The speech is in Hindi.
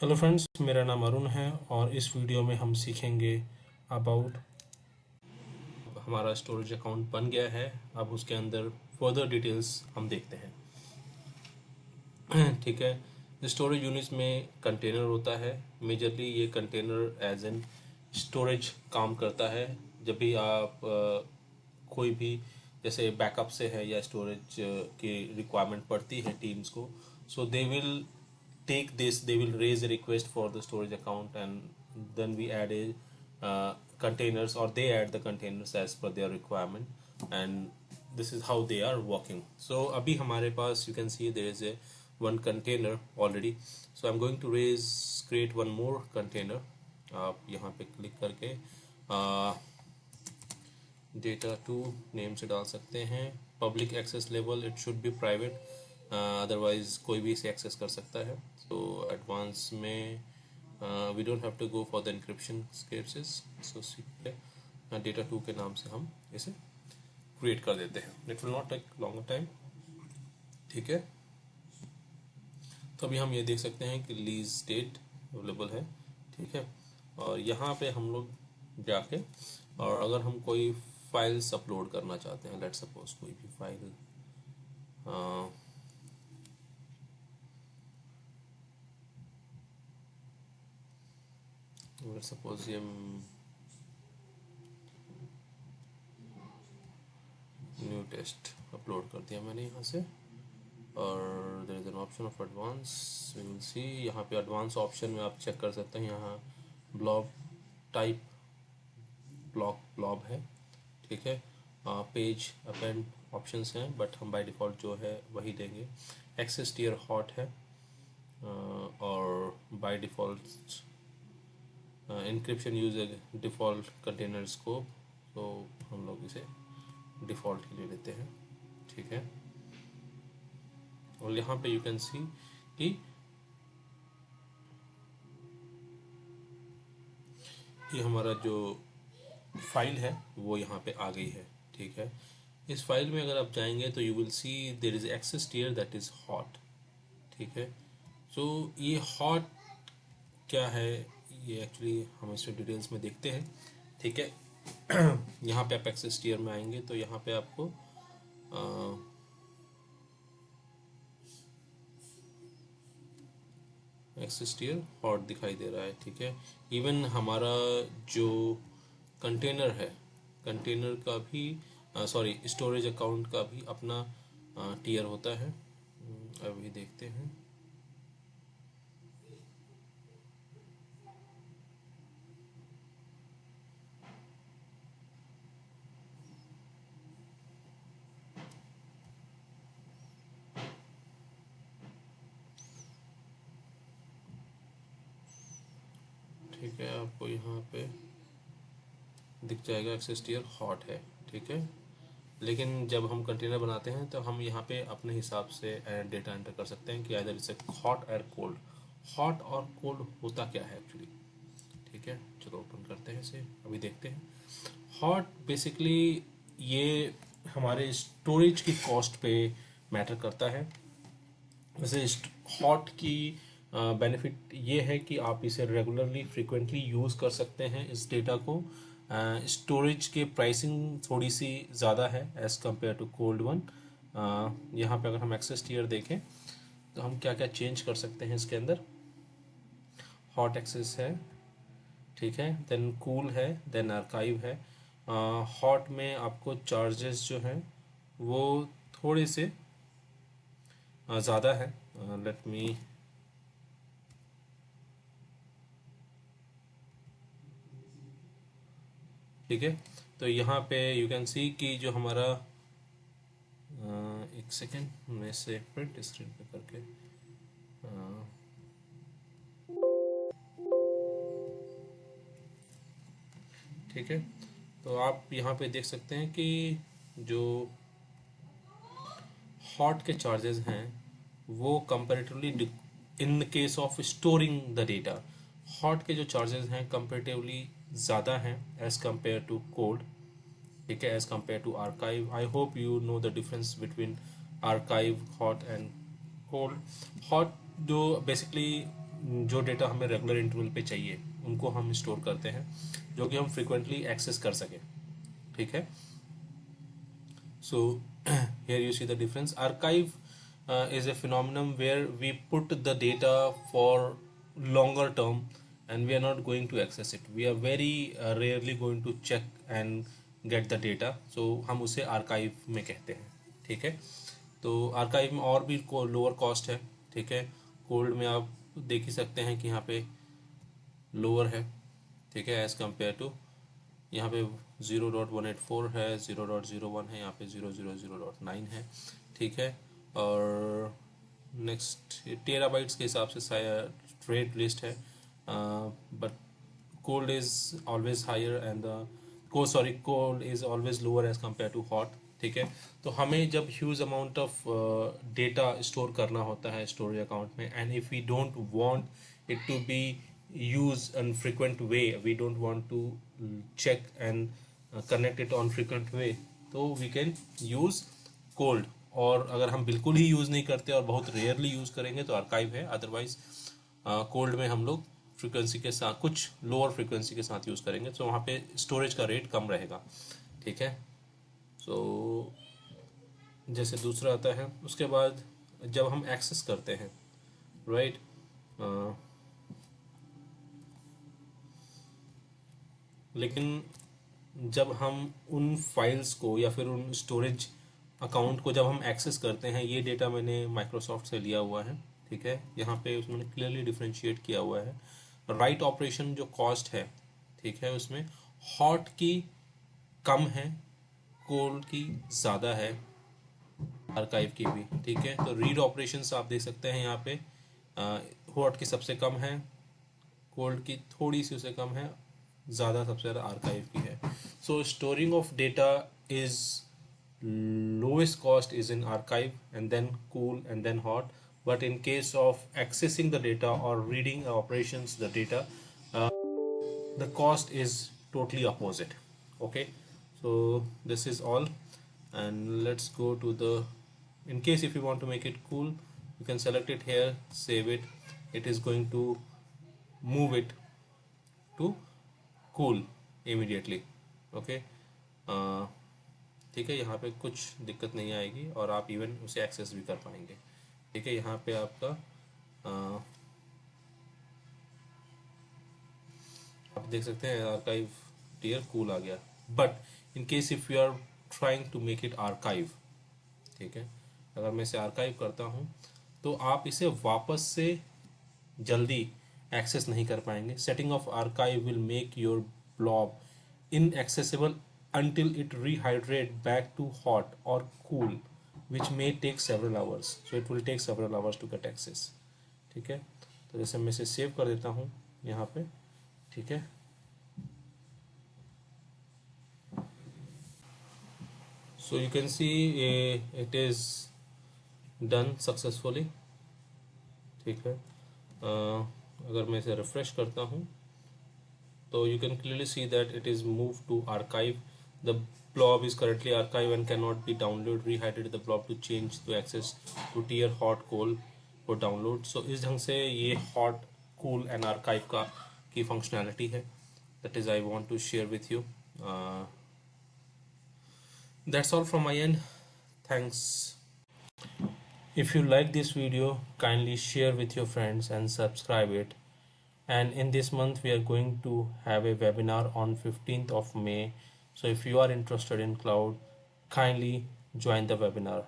हेलो फ्रेंड्स, मेरा नाम अरुण है और इस वीडियो में हम सीखेंगे अबाउट हमारा स्टोरेज अकाउंट बन गया है। अब उसके अंदर फर्दर डिटेल्स हम देखते हैं। ठीक है। स्टोरेज यूनिट्स में कंटेनर होता है। मेजरली ये कंटेनर एज एन स्टोरेज काम करता है। जब भी आप कोई भी जैसे बैकअप से है या स्टोरेज की रिक्वायरमेंट पड़ती है टीम्स को, so they will take this, they will raise a request for the storage account, and then we add a containers, or they add the containers as per their requirement, and this is how they are working. So abhi hamare paas you can see there is a one container already, so I'm going to create one more container. आप यहाँ पे क्लिक करके डेटा टू नेम से डाल सकते हैं। Public access level it should be private, otherwise कोई भी इसे एक्सेस कर सकता है। सो एडवांस में we don't have to go for the encryption cases. So data two के नाम से हम इसे क्रिएट कर देते हैं। It will not take longer time. ठीक है। तो अभी हम ये देख सकते हैं कि लीज डेट अवेलेबल है। ठीक है। और यहाँ पे हम लोग जाके, और अगर हम कोई फाइल्स अपलोड करना चाहते हैं, लेट सपोज कोई भी फाइल लेट सपोज ये न्यू टेस्ट अपलोड कर दिया मैंने यहाँ से, और there is an option of advance. We will see यहाँ पे एडवांस ऑप्शन में आप चेक कर सकते हैं। यहाँ ब्लॉब टाइप ब्लॉब है। ठीक है। पेज अपेंड ऑप्शंस हैं, बट हम बाय डिफ़ॉल्ट जो है वही देंगे। एक्सेस टियर हॉट है, और by default encryption use default container scope, तो हम लोग इसे डिफ़ॉल्ट के लिए लेते हैं। ठीक है। और यहाँ पे यू कैन सी कि ये हमारा जो फाइल है वो यहाँ पे आ गई है। ठीक है। इस फाइल में अगर आप जाएंगे तो you will see there is access tier that is hot. ठीक है। सो ये हॉट क्या है, ये एक्चुअली हम इसमें डिटेल्स में देखते हैं। ठीक है। यहाँ पे आप एक्सेस टियर में आएंगे तो यहाँ पे आपको एक्सेस टियर हॉट दिखाई दे रहा है। ठीक है। इवन हमारा जो कंटेनर है, कंटेनर का भी सॉरी स्टोरेज अकाउंट का भी अपना टियर होता है। अभी देखते हैं। ठीक है। आपको यहाँ पे दिख जाएगा एक्सेस टियर हॉट है। ठीक है। लेकिन जब हम कंटेनर बनाते हैं तो हम यहाँ पे अपने हिसाब से डेटा एंटर कर सकते हैं कि आइदर इसे हॉट और कोल्ड। हॉट और कोल्ड होता क्या है एक्चुअली। ठीक है। चलो ओपन करते हैं इसे, अभी देखते हैं। हॉट बेसिकली ये हमारे स्टोरेज की कॉस्ट पे मैटर करता है। वैसे हॉट की बेनिफिट ये है कि आप इसे रेगुलरली फ्रिक्वेंटली यूज़ कर सकते हैं इस डेटा को। स्टोरेज के प्राइसिंग थोड़ी सी ज़्यादा है as compare to cold one. यहाँ पे अगर हम एक्सेस टियर देखें तो हम क्या क्या चेंज कर सकते हैं इसके अंदर। हॉट एक्सेस है। ठीक है। देन कूल है, देन आर्काइव है। हॉट में आपको चार्जेस जो हैं वो थोड़े से ज़्यादा है। लेट मी ठीक है। तो यहाँ पे यू कैन सी कि जो हमारा एक सेकेंड मैं से प्रिंट स्क्रीन पे करके ठीक है। तो आप यहाँ पे देख सकते हैं कि जो हॉट के चार्जेस हैं वो comparatively in case of storing the data, hot के जो चार्जेस हैं कंपैरेटिवली ज़्यादा हैं एज़ कम्पेयर टू कोल्ड। ठीक है। As compare to archive, I hope you know the difference between archive, hot and cold. Hot जो बेसिकली जो डेटा हमें रेगुलर इंटरवल पे चाहिए उनको हम स्टोर करते हैं, जो कि हम फ्रिक्वेंटली एक्सेस कर सकें, ठीक है। So here you see the difference. Archive is a phenomenon where we put the data for longer term and we are not going to access it. We are very rarely going to check and get the data. So हम उसे आर्काइव में कहते हैं, ठीक है। तो आर्काइव में और भी लोअर कॉस्ट है, ठीक है। कोल्ड में आप देख ही सकते हैं कि यहाँ पे लोअर है, ठीक है, एज़ कम्पेयर टू यहाँ पे 0.184 है, 0.01 है, यहाँ पे 0.009 है, ठीक है। और नेक्स्ट टेराबाइट्स के हिसाब से ट्रेड लिस्ट है, but cold is always higher and cold is always lower as compare to hot, ठीक है। तो हमें जब huge amount of data store करना होता है स्टोरेज अकाउंट में, and if we don't want it to be use infrequent way, we don't want to check and connect it on frequent way, तो वी कैन यूज कोल्ड। और अगर हम बिल्कुल ही यूज़ नहीं करते और बहुत रेयरली यूज़ करेंगे तो आर्काइव है। अदरवाइज कोल्ड में हम लोग फ्रीक्वेंसी के साथ, कुछ लोअर फ्रीक्वेंसी के साथ यूज़ करेंगे, तो वहाँ पे स्टोरेज का रेट कम रहेगा, ठीक है। सो जैसे दूसरा आता है, उसके बाद जब हम एक्सेस करते हैं, राइट, लेकिन जब हम उन फाइल्स को या फिर उन स्टोरेज अकाउंट को जब हम एक्सेस करते हैं, ये डेटा मैंने माइक्रोसॉफ्ट से लिया हुआ है, ठीक है। यहाँ पे उसमें क्लियरली डिफ्रेंशिएट किया हुआ है। राइट ऑपरेशन जो कॉस्ट है, ठीक है, उसमें हॉट की कम है, कोल्ड की ज़्यादा है, आर्काइव की भी, ठीक है। तो रीड ऑपरेशंस आप देख सकते हैं यहाँ पे, हॉट की सबसे कम है, कोल्ड की थोड़ी सी उससे कम है, ज़्यादा सबसे ज़्यादा आर्काइव की है। So storing of data is lowest cost is in archive and then cool and then hot, but in case of accessing the data or reading operations the data, the cost is totally opposite, okay. So this is all, and let's go to the, in case if you want to make it cool, you can select it here, save it, it is going to move it to cool immediately, okay. ठीक है, यहाँ पे कुछ दिक्कत नहीं आएगी और आप इवन उसे एक्सेस भी कर पाएंगे, ठीक है। यहाँ पे आपका आप देख सकते हैं आर्काइव टियर कूल आ गया, but in case if you are trying to make it archive, ठीक है, अगर मैं इसे आर्काइव करता हूँ तो आप इसे वापस से जल्दी एक्सेस नहीं कर पाएंगे। Setting of archive will make your blob inaccessible until it rehydrate back to hot or cool, which may take several hours. So it will take several hours to get access, ठीक है। तो जैसे मैं इसे सेव कर देता हूँ यहाँ पे, ठीक है। So you can see it is done successfully, ठीक है। अगर मैं इसे रिफ्रेश करता हूँ तो you can clearly see that it is moved to archive. The blob is currently archive and cannot be downloaded. Rehydrate the blob to change to access to tier hot cool for download. So इस ढंग से ये hot cool and archive का की functionality है, that is I want to share with you. That's all from my end. Thanks. If you like this video, kindly share with your friends and subscribe it. And in this month we are going to have a webinar on 15th of May. So if you are interested in cloud, kindly join the webinar.